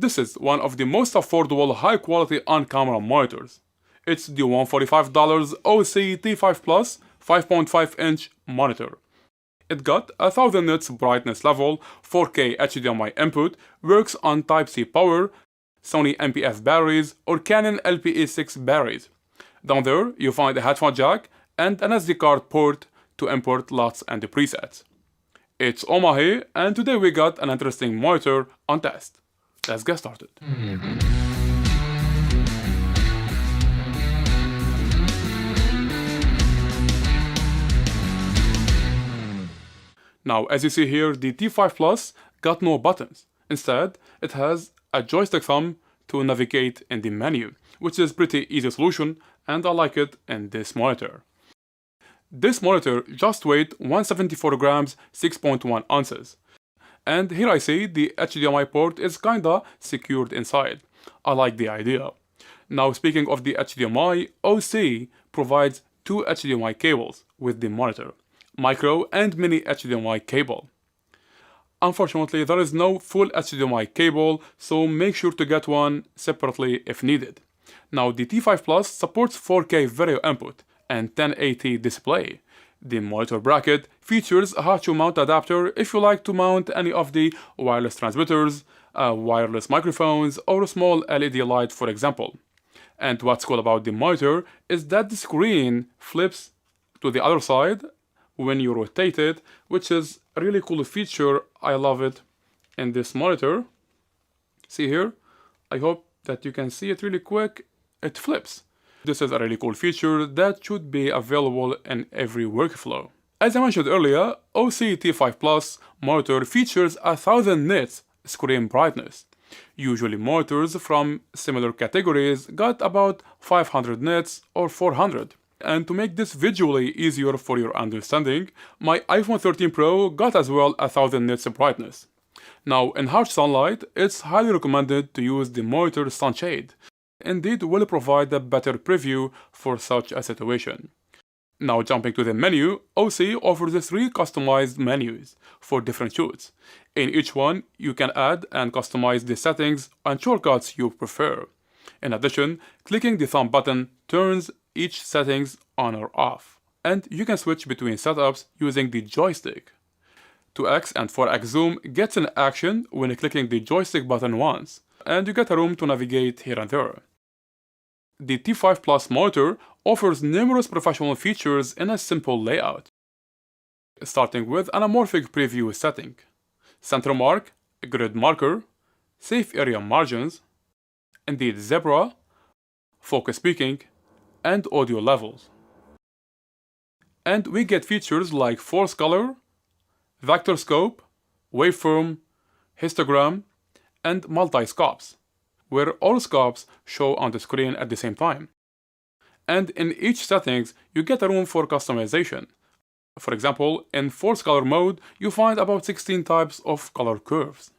This is one of the most affordable high-quality on-camera monitors. It's the $145 OSee T5 Plus 5.5-inch monitor. It got 1000 nits brightness level, 4K HDMI input, works on Type-C power, Sony NP-F batteries or Canon LPE6 batteries. Down there, you find a headphone jack and an SD card port to import LUTs and the presets. It's Omar, and today we got an interesting monitor on test. Let's get started. Now, as you see here, the T5 Plus got no buttons. Instead, it has a joystick thumb to navigate in the menu, which is pretty easy solution, and I like it in this monitor. This monitor just weighs 174 grams, 6.1 ounces. And here I see the HDMI port is kinda secured inside. I like the idea. Now, speaking of the HDMI, OSee provides two HDMI cables with the monitor, micro and mini HDMI cable. Unfortunately, there is no full HDMI cable, so make sure to get one separately if needed. Now, the T5 Plus supports 4K video input and 1080 display. The monitor bracket features a hot shoe mount adapter if you like to mount any of the wireless transmitters, wireless microphones, or a small LED light, for example. And what's cool about the monitor is that the screen flips to the other side when you rotate it, which is a really cool feature. I love it in this monitor. See here? I hope that you can see it really quick. It flips. This is a really cool feature that should be available in every workflow. As I mentioned earlier, OSee T5 Plus monitor features 1000 nits screen brightness. Usually monitors from similar categories got about 500 nits or 400. And to make this visually easier for your understanding, my iPhone 13 Pro got as well 1000 nits brightness. Now, in harsh sunlight, it's highly recommended to use the monitor sunshade. Indeed, will provide a better preview for such a situation. Now, jumping to the menu, OSee offers 3 customized menus for different shoots. In each one, you can add and customize the settings and shortcuts you prefer. In addition, clicking the thumb button turns each settings on or off, and you can switch between setups using the joystick. 2x and 4x zoom gets in action when clicking the joystick button once, and you get a room to navigate here and there. The T5 Plus monitor offers numerous professional features in a simple layout, starting with an anamorphic preview setting, center mark, grid marker, safe area margins, indeed zebra, focus peaking, and audio levels. And we get features like force color, vector scope, waveform, histogram, and multi-scopes, where all scopes show on the screen at the same time. And in each settings, you get a room for customization. For example, in force color mode, you find about 16 types of color curves.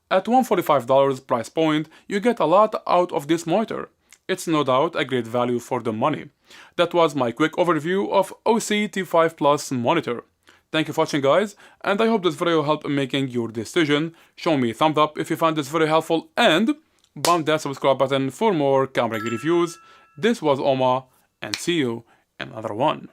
At $145 price point, you get a lot out of this monitor. It's no doubt a great value for the money. That was my quick overview of OSee T5 Plus monitor. Thank you for watching, guys, and I hope this video helped in making your decision. Show me a thumbs up if you found this video helpful, and bump that subscribe button for more camera gear reviews. This was Omar, and see you in another one.